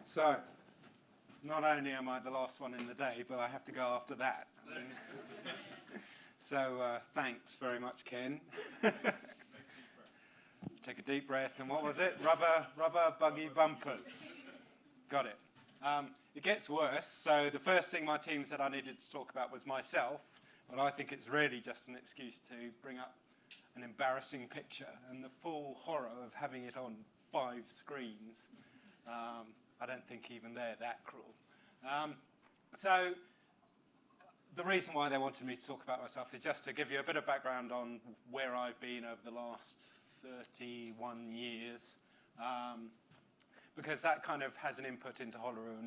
So, not only am I the last one in the day, but I have to go after that. So, thanks very much, Ken. Take a deep breath, and what was it? Rubber buggy bumpers. Got it. It gets worse. So the first thing my team said I needed to talk about was myself, but I think it's really just an excuse to bring up an embarrassing picture and the full horror of having it on 5 screens. I don't think even they're that cruel. So the reason why they wanted me to talk about myself is just to give you a bit of background on where I've been over the last 31 years, because that kind of has an input into Holaroo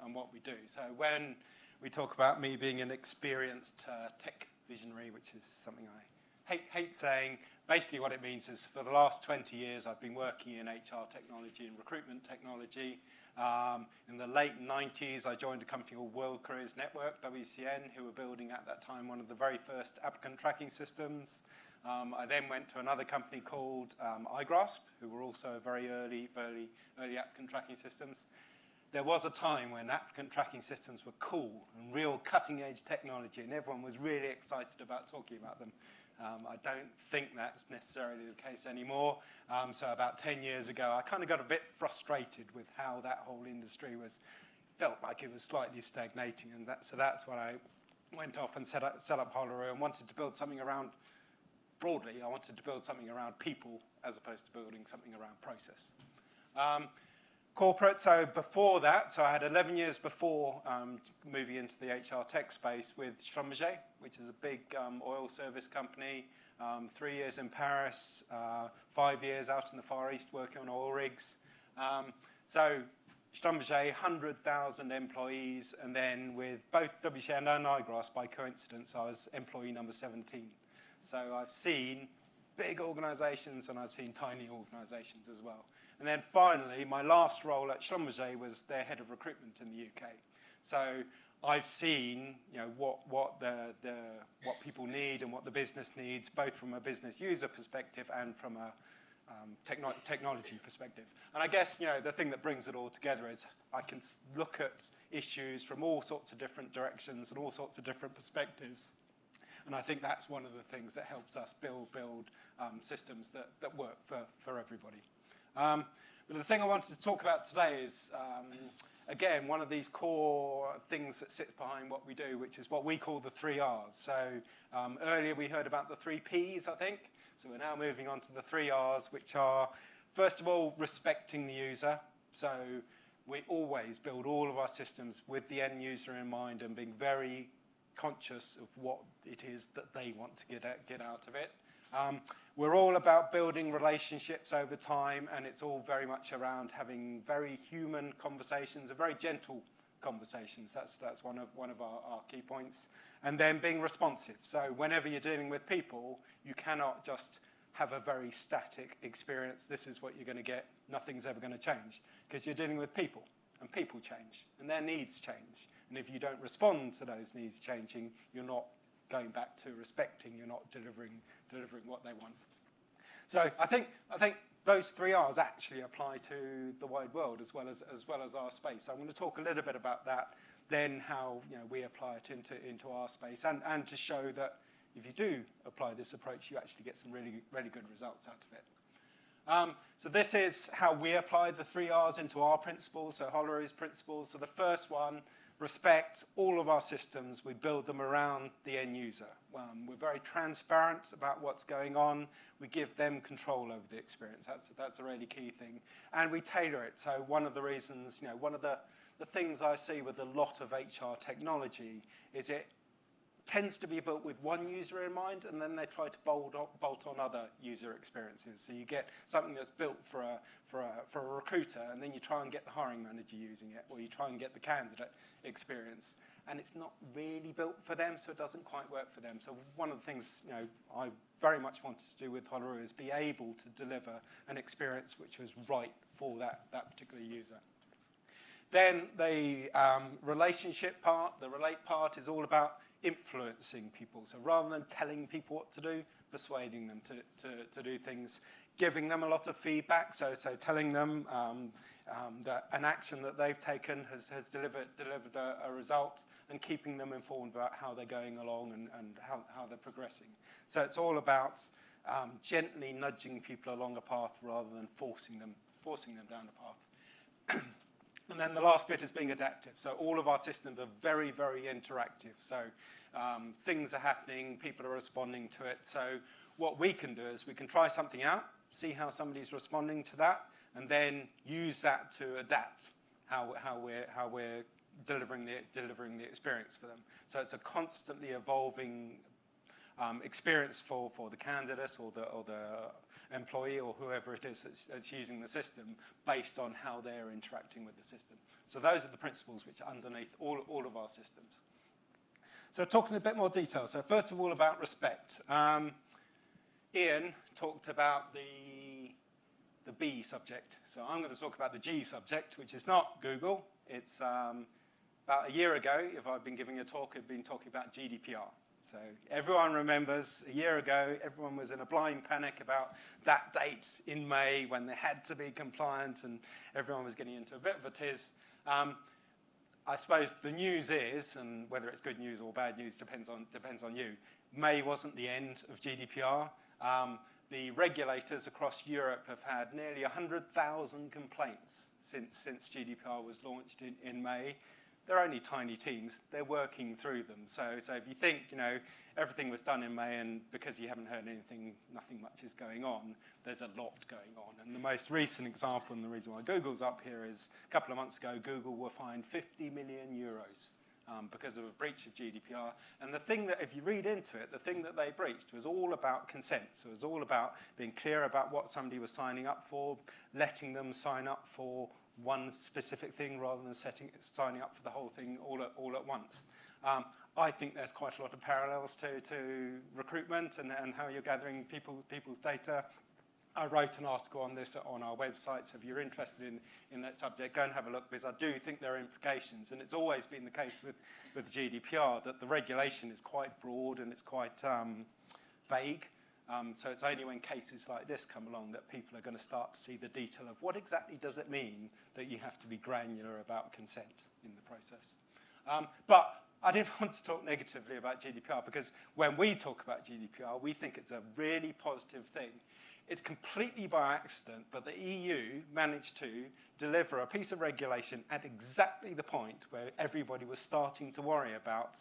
and what we do. So when we talk about me being an experienced tech visionary, which is something I hate saying, basically what it means is for the last 20 years I've been working in HR technology and recruitment technology. In the late 90s I joined a company called World Careers Network, WCN, who were building at that time one of the very first applicant tracking systems. I then went to another company called iGrasp, who were also very early applicant tracking systems. There was a time when applicant tracking systems were cool and real cutting-edge technology, and everyone was really excited about talking about them. I don't think that's necessarily the case anymore. So about 10 years ago, I kind of got a bit frustrated with how that whole industry felt like it was slightly stagnating, and so that's when I went off and set up Holaroo and wanted to build something around. Broadly, I wanted to build something around people as opposed to building something around process. Corporate, so before that, so I had 11 years before moving into the HR tech space with Schlumberger, which is a big oil service company, 3 years in Paris, 5 years out in the Far East working on oil rigs. So Schlumberger, 100,000 employees, and then with both WCN and iGrasp, by coincidence, I was employee number 17. So I've seen big organizations and I've seen tiny organizations as well. And then finally, my last role at Schlumberger was their head of recruitment in the UK. So I've seen, what people need and what the business needs, both from a business user perspective and from a technology perspective. And I guess, the thing that brings it all together is I can look at issues from all sorts of different directions and all sorts of different perspectives. And I think that's one of the things that helps us build systems that work for everybody. But the thing I wanted to talk about today is, again, one of these core things that sits behind what we do, which is what we call the 3 Rs. So earlier we heard about the 3 Ps, I think. So we're now moving on to the 3 Rs, which are, first of all, respecting the user. So we always build all of our systems with the end user in mind and being very conscious of what it is that they want to get out of it. We're all about building relationships over time, and it's all very much around having very human conversations, very gentle conversations. That's one of our key points. And then being responsive. So whenever you're dealing with people, you cannot just have a very static experience. This is what you're going to get. Nothing's ever going to change, because you're dealing with people, and people change, and their needs change. And if you don't respond to those needs changing, you're not going back to respecting, you're not delivering what they want. So I think those 3 Rs actually apply to the wide world as well as our space. So I'm going to talk a little bit about that, then how we apply it into our space, and to show that if you do apply this approach, you actually get some really good results out of it. So this is how we apply the 3 Rs into our principles, so Holaroo's principles. So the first one, respect all of our systems. We build them around the end user. We're very transparent about what's going on. We give them control over the experience. That's a really key thing. And we tailor it. So one of the reasons, one of the things I see with a lot of HR technology is it tends to be built with one user in mind, and then they try to bolt on other user experiences. So you get something that's built for a recruiter, and then you try and get the hiring manager using it, or you try and get the candidate experience, and it's not really built for them, so it doesn't quite work for them. So one of the things I very much wanted to do with Holaroo is be able to deliver an experience which was right for that particular user. Then the relationship part, the relate part, is all about influencing people. So rather than telling people what to do, persuading them to do things, giving them a lot of feedback, so telling them that an action that they've taken has delivered a result, and keeping them informed about how they're going along and how they're progressing. So it's all about gently nudging people along a path rather than forcing them down a path. And then the last bit is being adaptive. So all of our systems are very, very interactive. So things are happening, people are responding to it. So what we can do is we can try something out, see how somebody's responding to that, and then use that to adapt how we're delivering the experience for them. So it's a constantly evolving experience for the candidate or the employee or whoever it is that's using the system based on how they're interacting with the system. So those are the principles which are underneath all of our systems. So talking in a bit more detail. So first of all about respect. Ian talked about the B subject. So I'm going to talk about the G subject, which is not Google. It's about a year ago, if I've been giving a talk, I've been talking about GDPR. So everyone remembers a year ago, everyone was in a blind panic about that date in May when they had to be compliant, and everyone was getting into a bit of a tiz. I suppose the news is, and whether it's good news or bad news depends on you, May wasn't the end of GDPR. The regulators across Europe have had nearly 100,000 complaints since GDPR was launched in May. They're only tiny teams. They're working through them. So if you think, everything was done in May and because you haven't heard anything, nothing much is going on, there's a lot going on. And the most recent example, and the reason why Google's up here, is a couple of months ago, Google were fined 50 million euros because of a breach of GDPR. And the thing that, if you read into it, the thing that they breached was all about consent. So it was all about being clear about what somebody was signing up for, letting them sign up for one specific thing rather than signing up for the whole thing all at once. I think there's quite a lot of parallels to recruitment and how you're gathering people's data. I wrote an article on this on our website, so if you're interested in that subject, go and have a look, because I do think there are implications, and it's always been the case with GDPR that the regulation is quite broad and it's quite vague. So it's only when cases like this come along that people are going to start to see the detail of what exactly does it mean that you have to be granular about consent in the process. But I didn't want to talk negatively about GDPR, because when we talk about GDPR, we think it's a really positive thing. It's completely by accident, but the EU managed to deliver a piece of regulation at exactly the point where everybody was starting to worry about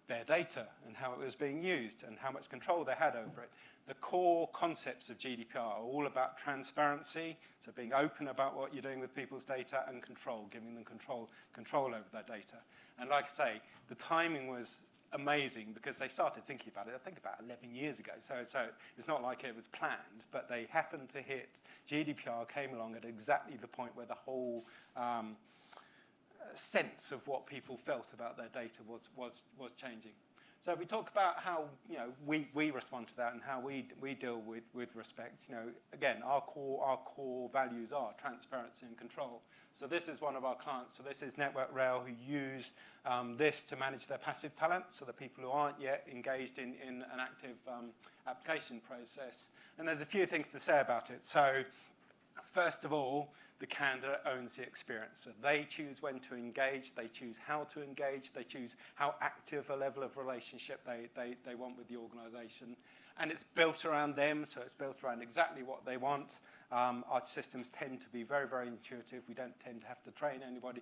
their data and how it was being used and how much control they had over it. The core concepts of GDPR are all about transparency, so being open about what you're doing with people's data, and control, giving them control over their data. And like I say, the timing was amazing because they started thinking about it, I think about 11 years ago. So it's not like it was planned, but they happened to hit, GDPR came along at exactly the point where the whole sense of what people felt about their data was changing. So if we talk about how we respond to that and how we deal with respect, again, our core values are transparency and control. So this is one of our clients. So this is Network Rail, who use this to manage their passive talent, so the people who aren't yet engaged in an active application process. And there's a few things to say about it. So first of all, the candidate owns the experience. So they choose when to engage, they choose how to engage, they choose how active a level of relationship they want with the organisation. And it's built around them, so it's built around exactly what they want. Our systems tend to be very, very intuitive. We don't tend to have to train anybody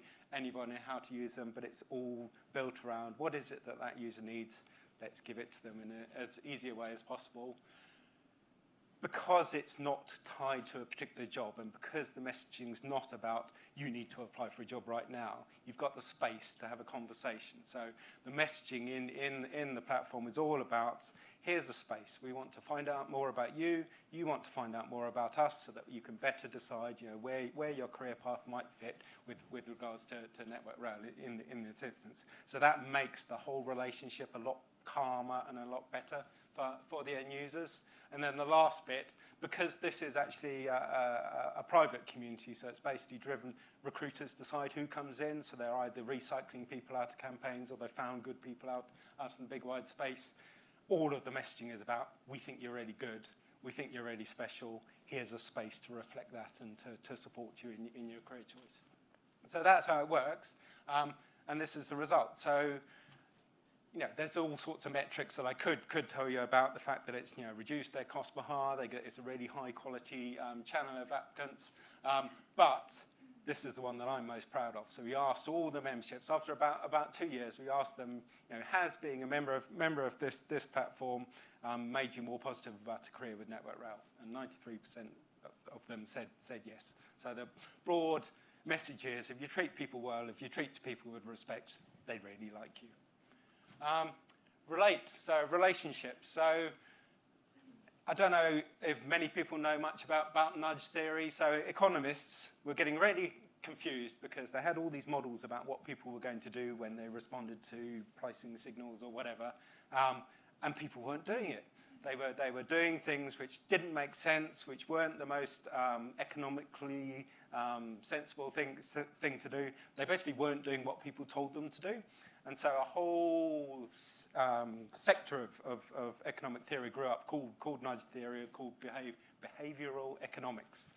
how to use them, but it's all built around what is it that user needs. Let's give it to them in as easy a way as possible. Because it's not tied to a particular job, and because the messaging's not about you need to apply for a job right now, you've got the space to have a conversation. So the messaging in the platform is all about, here's a space. We want to find out more about you. You want to find out more about us, so that you can better decide where your career path might fit with regards to Network Rail in this instance. So that makes the whole relationship a lot calmer and a lot better for the end users. And then the last bit, because this is actually a private community, so it's basically driven, recruiters decide who comes in, so they're either recycling people out of campaigns or they found good people out in the big wide space. All of the messaging is about, we think you're really good, we think you're really special. Here's a space to reflect that and to support you in your career choice. So that's how it works, and this is the result. So, there's all sorts of metrics that I could tell you about. The fact that it's reduced their cost per hire, it's a really high quality channel of applicants, but this is the one that I'm most proud of. So we asked all the memberships after about 2 years. We asked them, has being a member of this platform made you more positive about a career with Network Rail? And 93% of them said yes. So the broad message is, if you treat people well, if you treat people with respect, they really like you. Relationships. So I don't know if many people know much about nudge theory. So economists were getting really confused because they had all these models about what people were going to do when they responded to pricing signals or whatever, and people weren't doing it. They were doing things which didn't make sense, which weren't the most economically sensible thing to do. They basically weren't doing what people told them to do. And so a whole sector of economic theory grew up called nudge theory, called behavioral economics.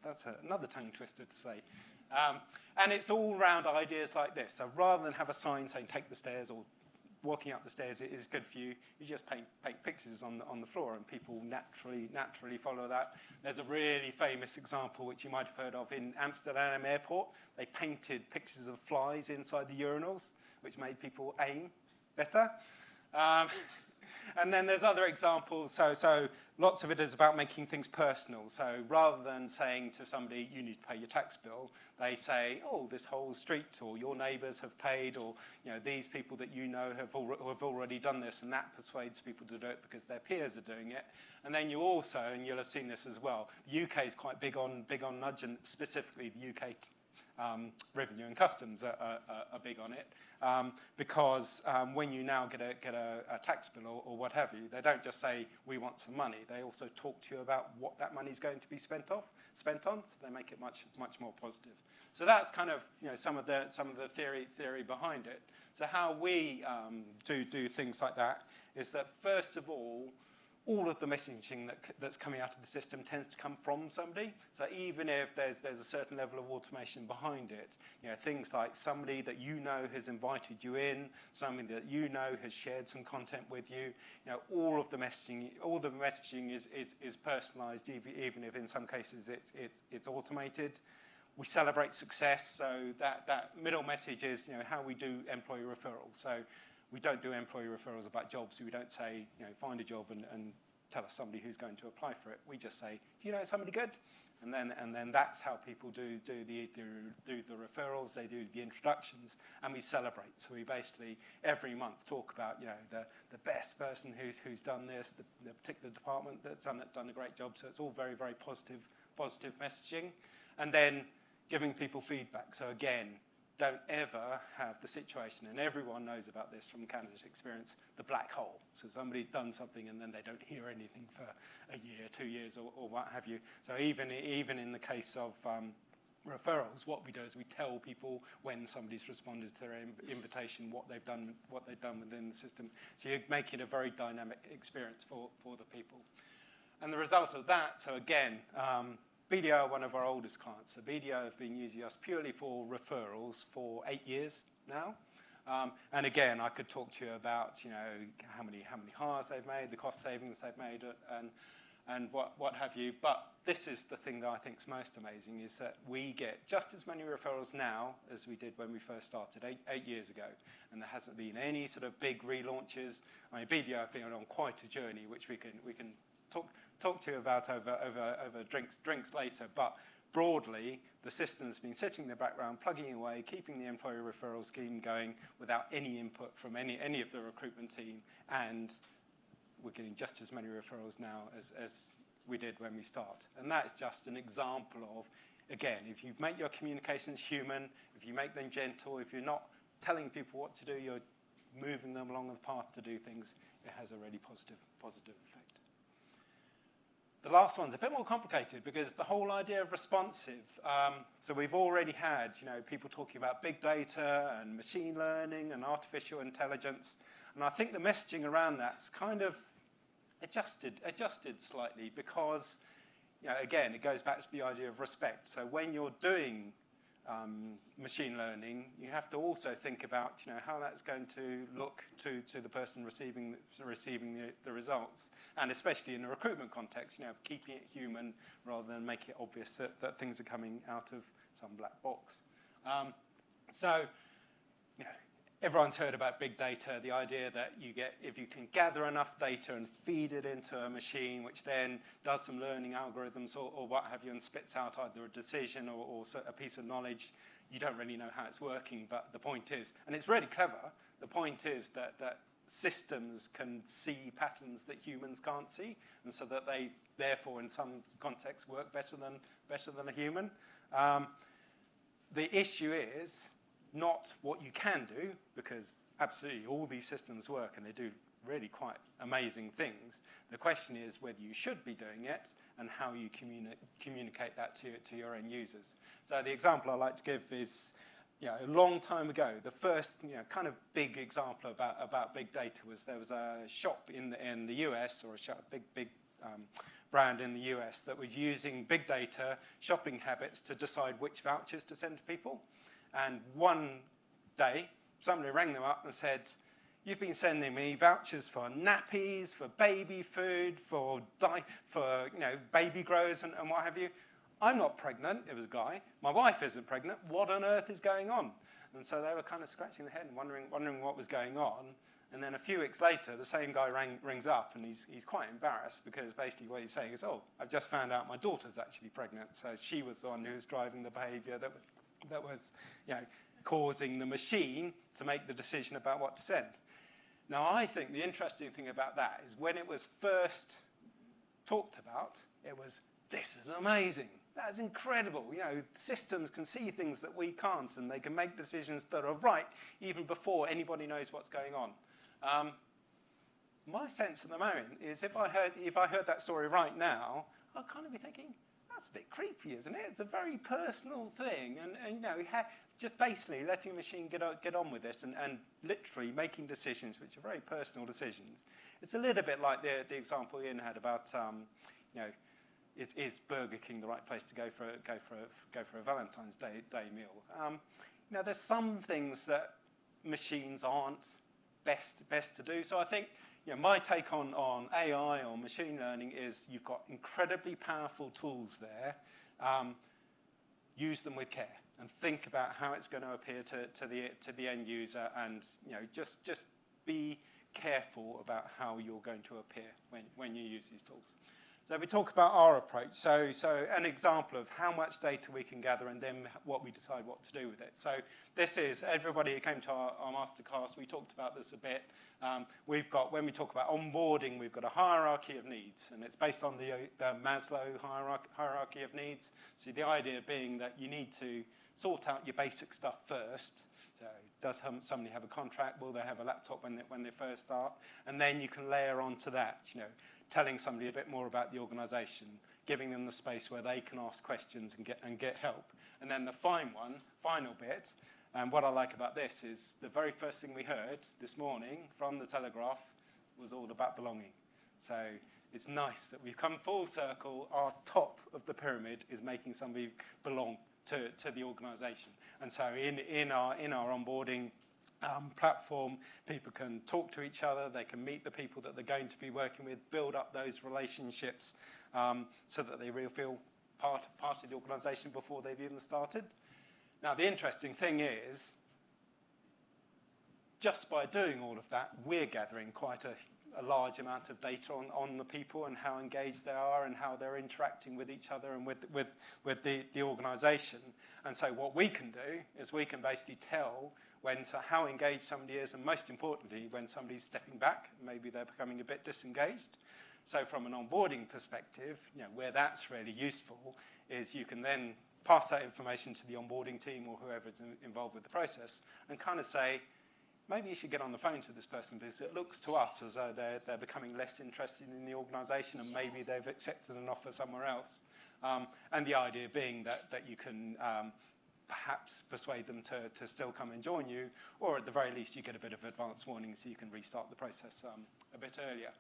That's another tongue twister to say. And it's all around ideas like this. So rather than have a sign saying take the stairs or walking up the stairs is good for you, you just paint pictures on the floor and people naturally follow that. There's a really famous example which you might have heard of in Amsterdam airport. They painted pictures of flies inside the urinals, which made people aim better. And then there's other examples. So lots of it is about making things personal. So rather than saying to somebody, you need to pay your tax bill, they say, oh, this whole street or your neighbours have paid, or these people that have already done this, and that persuades people to do it because their peers are doing it. And then you also, and you'll have seen this as well, the UK is quite big on nudge, and specifically the UK revenue and customs are big on it, because when you now get a tax bill or what have you, they don't just say we want some money. They also talk to you about what that money is going to be spent on. So they make it much more positive. So that's kind of some of the theory behind it. So how we do things like that is that first of all of the messaging that's coming out of the system tends to come from somebody. So even if there's a certain level of automation behind it, things like somebody that has invited you in, somebody that has shared some content with you, all the messaging is personalized, even if in some cases it's automated. We celebrate success, so that middle message is how we do employee referrals. So we don't do employee referrals about jobs. So we don't say, find a job and tell us somebody who's going to apply for it. We just say, do you know somebody good? And then that's how people do the referrals. They do the introductions, and we celebrate. So we basically every month talk about the best person who's done this, the particular department that's done a great job. So it's all very positive messaging, and then giving people feedback. So again, don't ever have the situation, and everyone knows about this from candidate experience, the black hole. So somebody's done something and then they don't hear anything for a year, 2 years, or what have you. So even in the case of referrals, what we do is we tell people when somebody's responded to their invitation, what they've done within the system. So you're making a very dynamic experience for the people. And the result of that, so again, BDO are one of our oldest clients. So BDO have been using us purely for referrals for 8 years now. And again, I could talk to you about how many hires they've made, the cost savings they've made, and what have you. But this is the thing that I think is most amazing, is that we get just as many referrals now as we did when we first started 8 years ago. And there hasn't been any sort of big relaunches. I mean, BDO have been on quite a journey, which we can talk to you about over drinks later, but broadly, the system's been sitting in the background, plugging away, keeping the employee referral scheme going without any input from any of the recruitment team, and we're getting just as many referrals now as we did when we start. And that's just an example of, again, if you make your communications human, if you make them gentle, if you're not telling people what to do, you're moving them along the path to do things, it has a really positive effect. The last one's a bit more complicated because the whole idea of responsive. So we've already had, people talking about big data and machine learning and artificial intelligence, and I think the messaging around that's kind of, adjusted slightly because, again, it goes back to the idea of respect. So when you're doing machine learning, you have to also think about, how that's going to look to the person receiving the results, and especially in a recruitment context, keeping it human rather than making it obvious that things are coming out of some black box. Everyone's heard about big data, the idea that if you can gather enough data and feed it into a machine, which then does some learning algorithms or what have you, and spits out either a decision or a piece of knowledge, you don't really know how it's working, but the point is, and it's really clever, the point is that systems can see patterns that humans can't see, and so that they, therefore, in some contexts, work better than a human. The issue is not what you can do, because absolutely all these systems work and they do really quite amazing things. The question is whether you should be doing it and how you communicate that to your end users. So the example I like to give is, a long time ago, the first kind of big example about big data was there was a shop in the US, or a shop, big brand in the US that was using big data shopping habits to decide which vouchers to send to people. And one day, somebody rang them up and said, "You've been sending me vouchers for nappies, for baby food, for baby grows and what have you. I'm not pregnant," it was a guy. "My wife isn't pregnant. What on earth is going on?" And so they were kind of scratching their head and wondering what was going on. And then a few weeks later, the same guy rings up, and he's quite embarrassed, because basically what he's saying is, "Oh, I've just found out my daughter's actually pregnant." So she was the one who was driving the behavior that was causing the machine to make the decision about what to send. Now, I think the interesting thing about that is when it was first talked about, it was, "This is amazing. That's incredible. Systems can see things that we can't, and they can make decisions that are right even before anybody knows what's going on." My sense at the moment is if I heard that story right now, I'd kind of be thinking, that's a bit creepy, isn't it? It's a very personal thing, and just basically letting a machine get on with it and literally making decisions which are very personal decisions. It's a little bit like the example Ian had about, is Burger King the right place to go for a Valentine's Day meal? There's some things that machines aren't best to do. So I think my take on AI or machine learning is you've got incredibly powerful tools there. Use them with care and think about how it's going to appear to the end user, and just be careful about how you're going to appear when you use these tools. So we talk about our approach. So an example of how much data we can gather and then what we decide what to do with it. So this is everybody who came to our masterclass. We talked about this a bit. When we talk about onboarding, we've got a hierarchy of needs, and it's based on the Maslow hierarchy of needs. So the idea being that you need to sort out your basic stuff first. So does somebody have a contract? Will they have a laptop when they first start? And then you can layer onto that, telling somebody a bit more about the organisation, giving them the space where they can ask questions and get help. And then the final bit, and what I like about this is the very first thing we heard this morning from the Telegraph was all about belonging. So it's nice that we've come full circle. Our top of the pyramid is making somebody belong to the organisation. And so in our onboarding platform, people can talk to each other, they can meet the people that they're going to be working with, build up those relationships so that they really feel part of the organisation before they've even started. Now, the interesting thing is, just by doing all of that, we're gathering quite a large amount of data on the people and how engaged they are and how they're interacting with each other and with the organisation. And so what we can do is we can basically tell how engaged somebody is, and most importantly, when somebody's stepping back, maybe they're becoming a bit disengaged. So from an onboarding perspective, where that's really useful is you can then pass that information to the onboarding team or whoever's involved with the process and kind of say, maybe you should get on the phone to this person because it looks to us as though they're becoming less interested in the organisation and maybe they've accepted an offer somewhere else. And the idea being that you can perhaps persuade them to still come and join you, or at the very least you get a bit of advance warning so you can restart the process a bit earlier.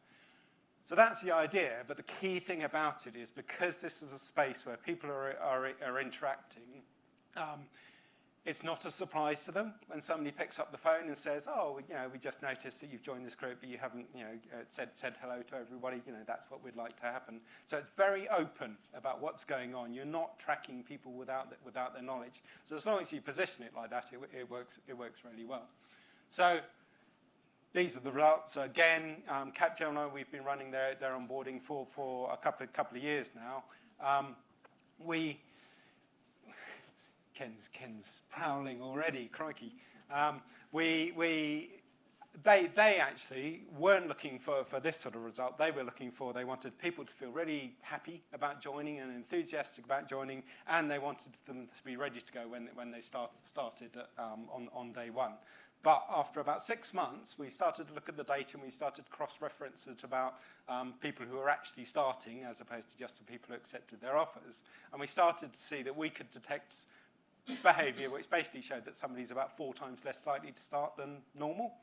So that's the idea, but the key thing about it is because this is a space where people are interacting, it's not a surprise to them when somebody picks up the phone and says, oh, we just noticed that you've joined this group, but you haven't, said hello to everybody. That's what we'd like to happen. So it's very open about what's going on. You're not tracking people without their knowledge. So as long as you position it like that, it works really well. So these are the results. So again, Capgemini, we've been running their onboarding for a couple of years now. Ken's prowling already, crikey. They actually weren't looking for this sort of result. They wanted people to feel really happy about joining and enthusiastic about joining, and they wanted them to be ready to go when they started on day one. But after about 6 months, we started to look at the data and we started to cross-reference it about people who are actually starting as opposed to just the people who accepted their offers. And we started to see that we could detect behaviour which basically showed that somebody's about 4 times less likely to start than normal.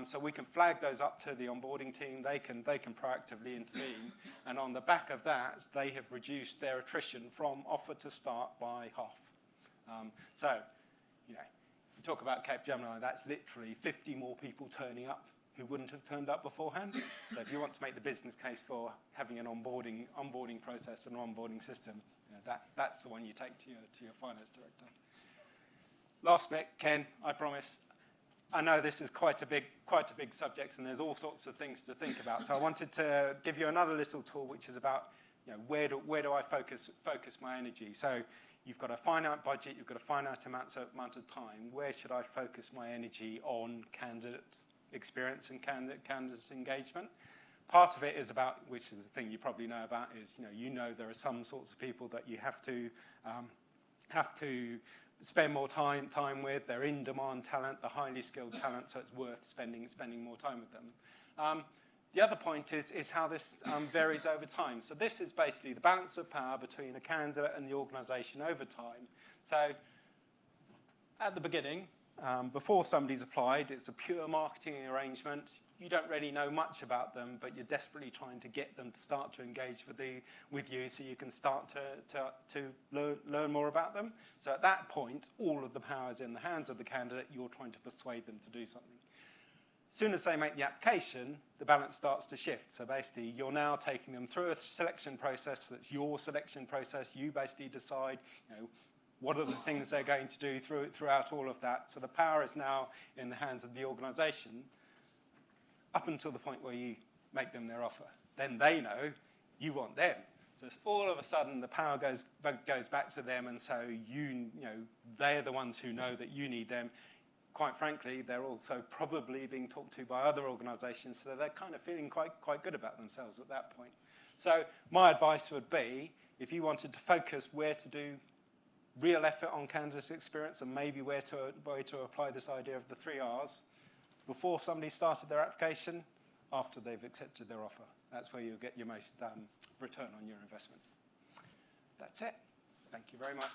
So we can flag those up to the onboarding team. They can proactively intervene. And on the back of that, they have reduced their attrition from offer to start by half. So, you talk about Capgemini, that's literally 50 more people turning up who wouldn't have turned up beforehand. So if you want to make the business case for having an onboarding process and an onboarding system, that's the one you take to your finance director. Last bit, Ken, I promise. I know this is quite a big subject, and there's all sorts of things to think about. So I wanted to give you another little tool, which is about where do I focus my energy. So you've got a finite budget, you've got a finite amount of time. Where should I focus my energy on candidate experience and candidate engagement? Part of it is about, which is the thing you probably know about, is there are some sorts of people that you have to spend more time with. They're in-demand talent, they're highly skilled talent, so it's worth spending more time with them. The other point is how this varies over time. So this is basically the balance of power between a candidate and the organisation over time. So at the beginning, before somebody's applied, it's a pure marketing arrangement. You don't really know much about them, but you're desperately trying to get them to start to engage with you so you can start to learn more about them. So at that point, all of the power is in the hands of the candidate. You're trying to persuade them to do something. As soon as they make the application, the balance starts to shift. So basically, you're now taking them through a selection process that's your selection process. You basically decide, what are the things they're going to do throughout all of that. So the power is now in the hands of the organisation up until the point where you make them their offer. Then they know you want them. So all of a sudden, the power goes back to them, and so they're the ones who know that you need them. Quite frankly, they're also probably being talked to by other organisations, so they're kind of feeling quite good about themselves at that point. So my advice would be, if you wanted to focus where to do real effort on candidate experience and maybe where to apply this idea of the 3 Rs, before somebody started their application, after they've accepted their offer. That's where you'll get your most return on your investment. That's it. Thank you very much.